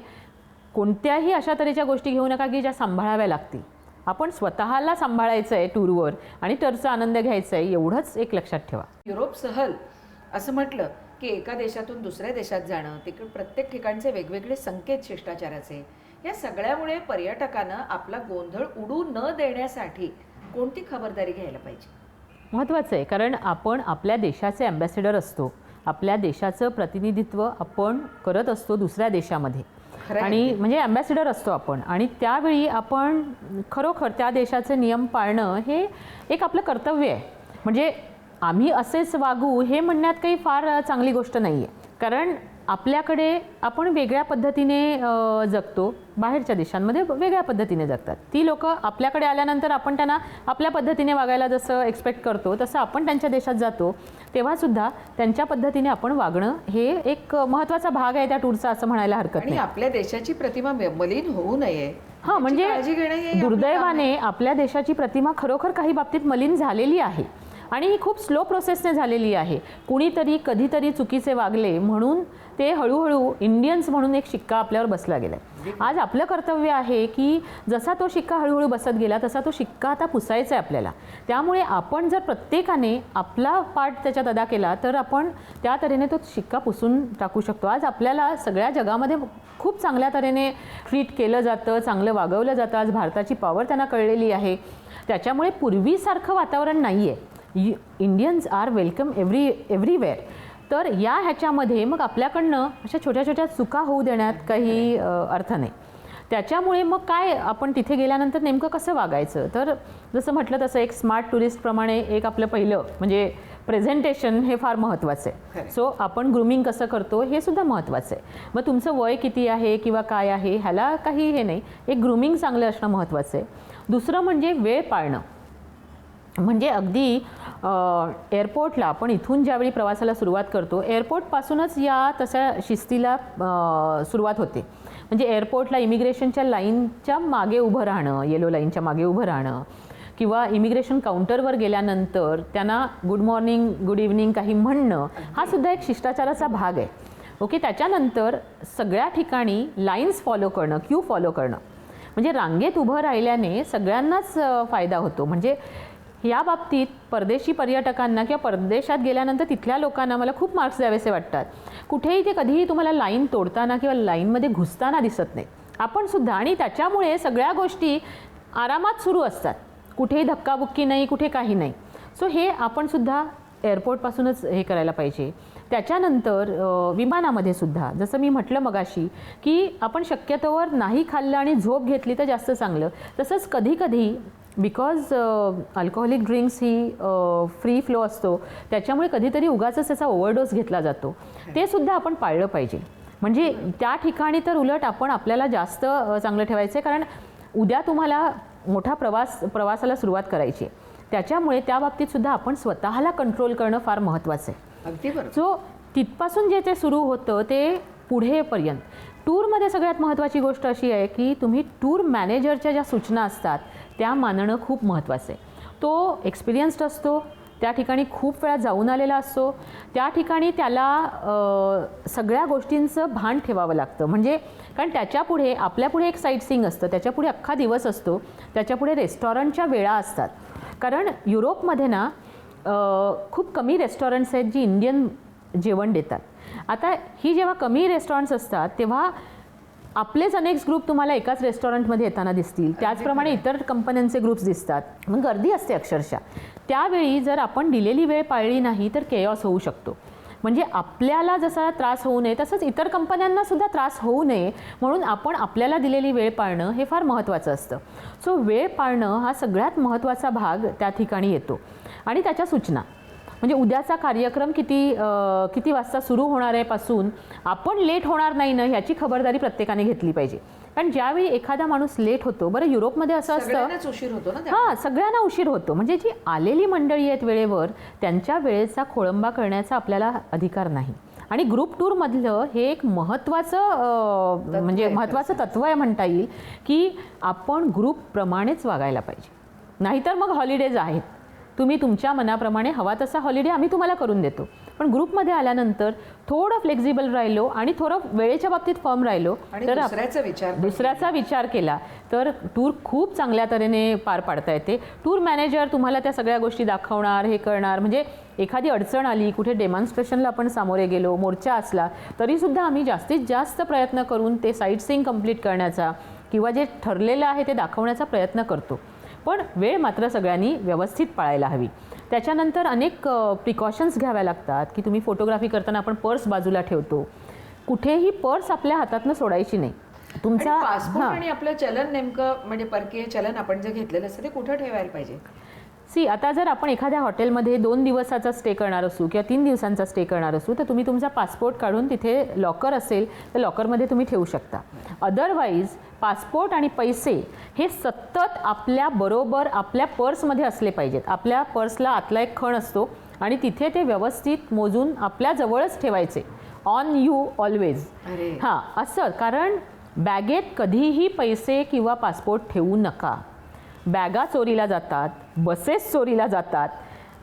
Speaker 2: कोणत्याही अशा तऱ्हेच्या गोष्टी घेऊ नका की ज्या सांभाळाव्या लागतील. आपण स्वतःला सांभाळायचं आहे टूरवर आणि टूरचा आनंद घ्यायचा आहे, एवढंच एक लक्षात ठेवा.
Speaker 1: युरोप सहल असं म्हटलं की एका देशातून दुसऱ्या देशात जाणं, तिकडे प्रत्येक ठिकाणचे वेगवेगळे संकेत शिष्टाचाराचे, या सगळ्यामुळे पर्यटकांना आपला गोंधळ उडू न देण्यासाठी कोणती खबरदारी घ्यायला पाहिजे?
Speaker 2: महत्त्वाचं आहे, कारण आपण आपल्या देशाचे ॲम्बॅसेडर असतो. आपल्या देशाचं प्रतिनिधित्व आपण करत असतो दुसऱ्या देशामध्ये आणि म्हणजे ॲम्बॅसेडर असतो आपण. आणि त्यावेळी आपण खरोखर त्या देशाचे नियम पाळणं हे एक आपलं कर्तव्य आहे. म्हणजे आम्ही असेच वागू हे म्हणण्यात काही फार चांगली गोष्ट नाही आहे. कारण आपल्याकडे आपण वेगळ्या पद्धतीने जगतो, बाहेरच्या देशांमध्ये वेगळ्या पद्धतीने जगतात. ती लोक आपल्याकडे आल्यानंतर आपण त्यांना आपल्या पद्धतीने वागायला जसं एक्सपेक्ट करतो तसं आपण त्यांच्या देशात जातो, तेव्हासुद्धा त्यांच्या पद्धतीने आपण वागणं हे एक महत्त्वाचा भाग आहे त्या टूरचा, असं म्हणायला हरकत नाही.
Speaker 1: आणि आपल्या देशाची प्रतिमा मलिन होऊ नये.
Speaker 2: हां, म्हणजे दुर्दैवाने आपल्या देशाची प्रतिमा खरोखर काही बाबतीत मलिन झालेली आहे आणि ही खूप स्लो प्रोसेसने झालेली आहे. कुणीतरी कधीतरी चुकीचे वागले म्हणून ते हळूहळू इंडियन्स म्हणून एक शिक्का आपल्यावर बसला गेला. आज आपलं कर्तव्य आहे की जसा तो शिक्का हळूहळू बसत गेला तसा तो शिक्का आता पुसायचा आहे आपल्याला. त्यामुळे आपण जर प्रत्येकाने आपला पार्ट त्याच्यात अदा केला तर आपण त्या तऱ्हेने तो शिक्का पुसून टाकू शकतो. आज आपल्याला सगळ्या जगामध्ये खूप चांगल्या तऱ्हेने ट्रीट केलं जातं, चांगलं वागवलं जातं. आज भारताची पॉवर त्यांना कळलेली आहे. त्याच्यामुळे पूर्वीसारखं वातावरण नाही आहे. Indians are welcome everywhere. तर ह्याच्यामध्ये मग आपल्याकडनं अशा छोट्या छोट्या चुका होऊ देण्यात काही अर्थ नाही. त्याच्यामुळे मग काय आपण तिथे गेल्यानंतर नेमकं कसं वागायचं, तर जसं म्हटलं तसं एक स्मार्ट टुरिस्टप्रमाणे एक आपलं पहिलं म्हणजे प्रेझेंटेशन हे फार महत्त्वाचं आहे. सो आपण ग्रूमिंग कसं करतो हे सुद्धा महत्त्वाचं आहे. मग तुमचं वय किती आहे किंवा काय आहे ह्याला काही हे नाही, एक ग्रूमिंग चांगलं असणं महत्त्वाचं आहे. दुसरं म्हणजे वेळ पाळणं. म्हणजे अगदी एअरपोर्टला आपण इथून ज्यावेळी प्रवासाला सुरुवात करतो एअरपोर्टपासूनच या तशा शिस्तीला सुरुवात होते. म्हणजे एअरपोर्टला इमिग्रेशनच्या लाईनच्या मागे उभं राहणं, येलो लाईनच्या मागे उभं राहणं, किंवा इमिग्रेशन काउंटरवर गेल्यानंतर त्यांना गुड मॉर्निंग गुड इव्हनिंग काही म्हणणं, हा सुद्धा एक शिष्टाचाराचा भाग आहे. ओके. त्याच्यानंतर सगळ्या ठिकाणी लाईन्स फॉलो करणं, क्यू फॉलो करणं. म्हणजे रांगेत उभं राहिल्याने सगळ्यांनाच फायदा होतो. म्हणजे या बाबतीत परदेशी पर्यटकांना किंवा परदेशात गेल्यानंतर तिथल्या लोकांना मला खूप मार्क्स द्यावेसे वाटतात. कुठेही ते कधीही तुम्हाला लाईन तोडताना किंवा लाईनमध्ये घुसताना दिसत नाही. आपण सुद्धा, आणि त्याच्यामुळे सगळ्या गोष्टी आरामात सुरू असतात, कुठेही धक्काबुक्की नाही, कुठे काही नाही. सो हे आपण सुद्धा एअरपोर्टपासूनच हे करायला पाहिजे. त्याच्यानंतर विमानामध्ये सुद्धा जसं मी म्हटलं मगाशी की आपण शक्यतोवर नाही खाल्लं आणि झोप घेतली तर जास्त चांगलं. तसंच कधीकधी because alcoholic drinks he free flow असतो, त्याच्यामुळे कधीतरी उगाचच त्याचा ओव्हरडोस घेतला जातो. ते सुद्धा आपण पाळलं पाहिजे. म्हणजे त्या ठिकाणी तर उलट आपण आपल्याला जास्त चांगलं ठेवायचं आहे, कारण उद्या तुम्हाला मोठा प्रवासाला सुरुवात करायची आहे. त्याच्यामुळे त्या बाबतीत सुद्धा आपण स्वतःला कंट्रोल करणं फार महत्त्वाचं आहे.
Speaker 1: अगदी बरोबर.
Speaker 2: सो तिथपासून जे ते सुरू होतं ते पुढेपर्यंत टूरमध्ये सगळ्यात महत्त्वाची गोष्ट अशी आहे की तुम्ही टूर मॅनेजरच्या ज्या सूचना असतात त्या मानणं खूप महत्त्वाचं आहे. तो एक्सपिरियन्स्ड असतो, त्या ठिकाणी खूप वेळा जाऊन आलेला असतो, त्या ठिकाणी त्याला सगळ्या गोष्टींचं भान ठेवावं लागतं. म्हणजे कारण त्याच्यापुढे आपल्यापुढे एक साईट सीइंग असतं, त्याच्यापुढे अख्खा दिवस असतो, त्याच्यापुढे रेस्टॉरंटच्या वेळा असतात. कारण युरोपमध्ये ना खूप कमी रेस्टॉरंट्स आहेत जी इंडियन जेवण देतात. आता ही जेव्हा कमी रेस्टॉरंट्स असतात तेव्हा आपलेच अनेक ग्रुप तुम्हाला एकाच रेस्टॉरंटमध्ये येताना दिसतील, त्याचप्रमाणे इतर कंपन्यांचे ग्रुप्स दिसतात, मग गर्दी असते अक्षरशः. त्यावेळी जर आपण दिलेली वेळ पाळली नाही तर केऑस होऊ शकतो. म्हणजे आपल्याला जसा त्रास होऊ नये तसंच इतर कंपन्यांना सुद्धा त्रास होऊ नये म्हणून आपण आपल्याला दिलेली वेळ पाळणं हे फार महत्त्वाचं असतं. सो वेळ पाळणं हा सगळ्यात महत्त्वाचा भाग त्या ठिकाणी येतो. आणि त्याच्या सूचना म्हणजे उद्याचा कार्यक्रम किती वाजता सुरू होणार आहे पासून आपण लेट होणार नाही ना ह्याची खबरदारी प्रत्येकाने घेतली पाहिजे. कारण ज्यावेळी एखादा माणूस लेट होतो, बरं युरोपमध्ये असं असतं
Speaker 1: उशीर होतो ना,
Speaker 2: हां सगळ्यांना उशीर होतो. म्हणजे जी आलेली मंडळी आहेत वेळेवर त्यांच्या वेळेचा खोळंबा करण्याचा आपल्याला अधिकार नाही. आणि ग्रुप टूरमधलं हे एक महत्त्वाचं म्हणजे महत्त्वाचं तत्त्व आहे म्हणता येईल की आपण ग्रुपप्रमाणेच वागायला पाहिजे. नाहीतर मग हॉलिडेज आहेत, तुम्ही तुमच्या मनाप्रमाणे हवा तसा हॉलिडे आम्ही तुम्हाला करून देतो. पण ग्रुपमध्ये आल्यानंतर थोडं फ्लेक्झिबल राहिलो आणि थोडं वेळेच्या बाबतीत फर्म राहिलो तर दुसऱ्याचा विचार केला तर टूर खूप चांगल्या तऱ्हेने पार पाडता येते. टूर मॅनेजर तुम्हाला त्या सगळ्या गोष्टी दाखवणार, हे करणार. म्हणजे एखादी अडचण आली, कुठे डेमॉन्स्ट्रेशनला आपण सामोरे गेलो, मोर्चा असला तरीसुद्धा आम्ही जास्तीत जास्त प्रयत्न करून ते साईट सीइंग कंप्लीट करण्याचा किंवा जे ठरलेलं आहे ते दाखवण्याचा प्रयत्न करतो. पण वेळ मात्र सगळ्यांनी व्यवस्थित पाळायला हवी. त्याच्यानंतर अनेक प्रिकॉशन्स घ्याव्या लागतात की तुम्ही फोटोग्राफी करताना आपण पर्स बाजूला ठेवतो, कुठेही पर्स आपल्या हातातनं सोडायची नाही. तुमचा
Speaker 1: पासपोर्ट आणि आपलं चलन नेमकं म्हणजे परकीय चलन आपण जे घेतलेलं असतं ते कुठं ठेवायला पाहिजे?
Speaker 2: आता जर आपण एखाद्या हॉटेलमध्ये 2 दिवसाचा स्टे करणार असू किंवा 3 दिवसांचा स्टे करणार असू तर तुम्ही तुमचा पासपोर्ट काढून तिथे लॉकर असेल तर लॉकरमध्ये तुम्ही ठेवू शकता. अदरवाईज पासपोर्ट आणि पैसे हे सतत आपल्याबरोबर आपल्या पर्समध्ये असले पाहिजेत. आपल्या पर्सला आतला एक खण असतो आणि तिथे ते व्यवस्थित मोजून आपल्या जवळच ठेवायचे. On you always. हां असं, कारण बॅगेत कधीही पैसे किंवा पासपोर्ट ठेवू नका. बॅगा चोरीला जातात, बसेस चोरीला जातात.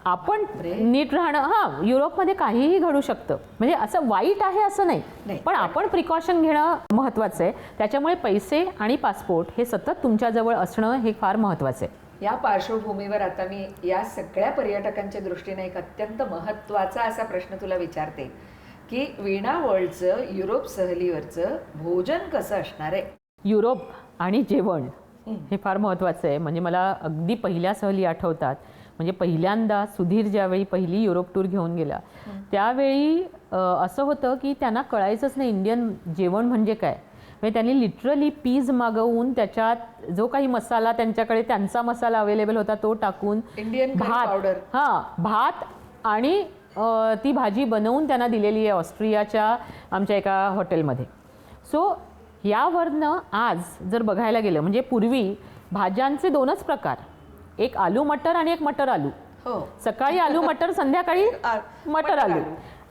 Speaker 2: आपण नीट राहणं, हां युरोपमध्ये काहीही घडू शकतं, म्हणजे असं वाईट आहे असं नाही, पण आपण प्रिकॉशन घेणं महत्त्वाचं आहे. त्याच्यामुळे पैसे आणि पासपोर्ट हे सतत तुमच्याजवळ असणं हे फार महत्त्वाचं आहे.
Speaker 1: या पार्श्वभूमीवर आता मी या सगळ्या पर्यटकांच्या दृष्टीने एक अत्यंत महत्त्वाचा असा प्रश्न तुला विचारते की वीणा वर्ल्डचं युरोप सहलीवरचं भोजन कसं असणार आहे?
Speaker 2: युरोप आणि जेवण हे फार महत्त्वाचं आहे. म्हणजे मला अगदी पहिल्या सहली आठवतात. म्हणजे पहिल्यांदा सुधीर ज्यावेळी पहिली युरोप टूर घेऊन गेला त्यावेळी असं होतं की त्यांना कळायचंच नाही इंडियन जेवण म्हणजे काय. म्हणजे त्यांनी लिटरली पीज मागवून त्याच्यात जो काही मसाला त्यांच्याकडे त्यांचा मसाला अवेलेबल होता तो टाकून
Speaker 1: इंडियन
Speaker 2: भात
Speaker 1: पावडर
Speaker 2: भात आणि ती भाजी बनवून त्यांना दिलेली आहे ऑस्ट्रियाच्या आमच्या एका हॉटेलमध्ये. सो यावरनं आज जर बघायला गेलं म्हणजे पूर्वी भाज्यांचे 2च प्रकार, एक आलू मटर आणि एक मटर आलू.
Speaker 1: हो
Speaker 2: सकाळी आलू मटर, संध्याकाळी मटर आलू,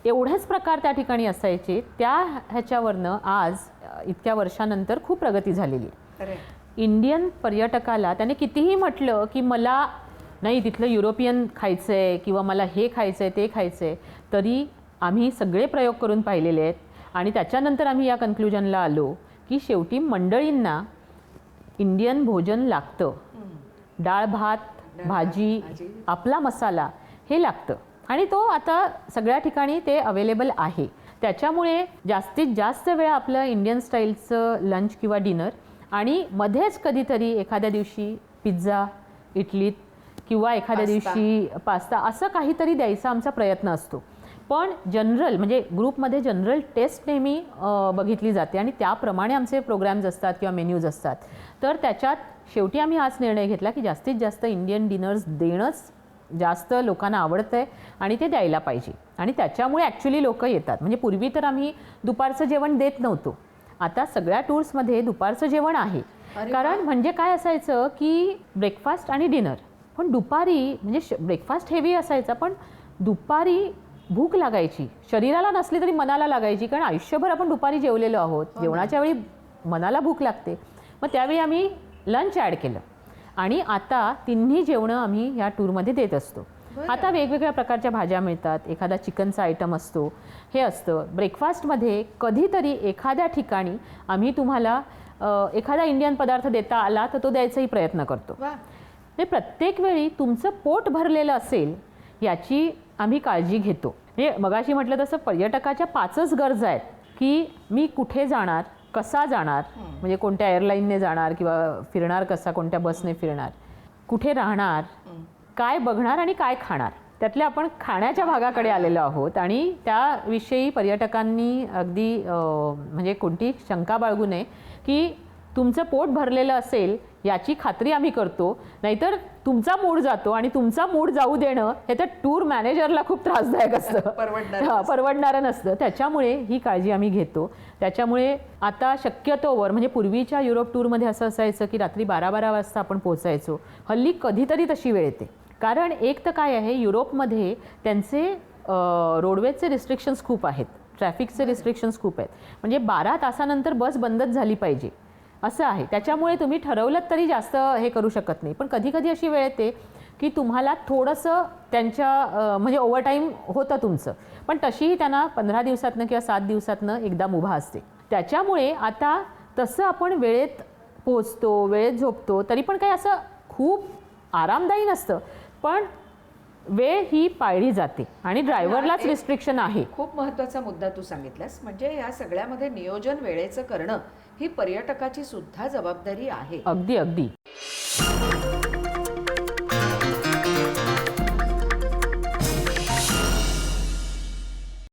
Speaker 2: एवढेच प्रकार त्या ठिकाणी असायचे. त्या ह्याच्यावरनं आज इतक्या वर्षानंतर खूप प्रगती झालेली आहे.
Speaker 1: अरे
Speaker 2: इंडियन पर्यटकाला त्याने कितीही म्हटलं की मला नाही तिथलं युरोपियन खायचं आहे किंवा मला हे खायचं आहे ते खायचं आहे, तरी आम्ही सगळे प्रयोग करून पाहिलेले आहेत आणि त्याच्यानंतर आम्ही या कन्क्लुजनला आलो की शेवटी मंडळींना इंडियन भोजन लागतं. डाळ भात, भाजी, आपला मसाला हे लागतं आणि तो आता सगळ्या ठिकाणी ते अवेलेबल आहे. त्याच्यामुळे जास्तीत जास्त वेळा आपलं इंडियन स्टाईलचं लंच किंवा डिनर आणि मध्येच कधीतरी एखाद्या दिवशी पिझ्झा इटलीत किंवा एखाद्या दिवशी पास्ता असं काहीतरी द्यायचा आमचा प्रयत्न असतो. पण जनरल म्हणजे ग्रुपमध्ये जनरल टेस्ट नेहमी बघितली जाते आणि त्याप्रमाणे आमचे प्रोग्राम्स असतात किंवा मेन्यूज असतात. तर त्याच्यात शेवटी आम्ही हाच निर्णय घेतला की जास्तीत जास्त इंडियन डिनर्स देणंच जास्त लोकांना आवडतं आहे आणि ते द्यायला पाहिजे आणि त्याच्यामुळे ॲक्च्युली लोक येतात. म्हणजे पूर्वी तर आम्ही दुपारचं जेवण देत नव्हतो, आता सगळ्या टूर्समध्ये दुपारचं जेवण आहे. कारण म्हणजे काय असायचं की ब्रेकफास्ट आणि डिनर, पण दुपारी म्हणजे ब्रेकफास्ट हेवी असायचा पण दुपारी भूक लागायची, शरीराला नसली तरी मनाला लागायची, कारण आयुष्यभर आपण दुपारी जेवलेलो आहोत. जेवणाच्या वेळी मनाला भूक लागते. मग त्यावेळी आम्ही लंच ॲड केलं आणि आता तिन्ही जेवणं आम्ही ह्या टूरमध्ये देत असतो. आता वेगवेगळ्या प्रकारच्या भाज्या मिळतात, एखादा चिकनचा आयटम असतो, हे असतं. ब्रेकफास्टमध्ये कधीतरी एखाद्या ठिकाणी आम्ही तुम्हाला एखादा इंडियन पदार्थ देता आला तर तो द्यायचाही प्रयत्न करतो. म्हणजे प्रत्येक वेळी तुमचं पोट भरलेलं असेल याची आम्ही काळजी घेतो. म्हणजे मगाशी म्हटलं तसं पर्यटकाच्या 5च गरजा आहेत की मी कुठे जाणार, कसा जाणार, म्हणजे कोणत्या एअरलाईनने जाणार किंवा फिरणार कसा, कोणत्या बसने फिरणार, कुठे राहणार, काय बघणार आणि काय खाणार. त्यातल्या आपण खाण्याच्या भागाकडे आलेलो आहोत आणि त्याविषयी पर्यटकांनी अगदी म्हणजे कोणती शंका बाळगू नये की तुमचं पोट भरलेलं असेल याची खात्री आम्ही करतो, नाहीतर तुमचा मूड जातो आणि तुमचा मूड जाऊ देणं हे तर टूर मॅनेजरला खूप त्रासदायक असतं, परवडणारं नसतं. त्याच्यामुळे ही काळजी आम्ही घेतो. त्याच्यामुळे आता शक्यतोवर म्हणजे पूर्वीच्या युरोप टूरमध्ये असं असायचं की रात्री 12-12 वाजता आपण पोहोचायचो. हल्ली कधीतरी तशी वेळ येते. कारण एक तर काय आहे, युरोपमध्ये त्यांचे रोडवेजचे रिस्ट्रिक्शन्स खूप आहेत, ट्रॅफिकचे रिस्ट्रिक्शन्स खूप आहेत. म्हणजे 12 तासानंतर बस बंदच झाली पाहिजे असं आहे. त्याच्यामुळे तुम्ही ठरवलं तरी जास्त हे करू शकत नाही. पण कधी कधी अशी वेळ येते की तुम्हाला थोडंसं त्यांच्या म्हणजे ओव्हरटाईम होतं तुमचं, पण तशीही त्यांना 15 दिवसातनं किंवा 7 दिवसातनं एकदा मुभा असते. त्याच्यामुळे आता तसं आपण वेळेत पोचतो, वेळेत झोपतो, तरी पण काही असं खूप आरामदायी नसतं, पण वेळ ही पाळली जाते आणि ड्रायव्हरलाच रिस्ट्रिक्शन आहे.
Speaker 1: खूप महत्त्वाचा मुद्दा तू सांगितलास. म्हणजे या सगळ्यामध्ये नियोजन वेळेचं करणं ही पर्यटकाची सुद्धा जबाबदारी आहे.
Speaker 2: अगदी अगदी.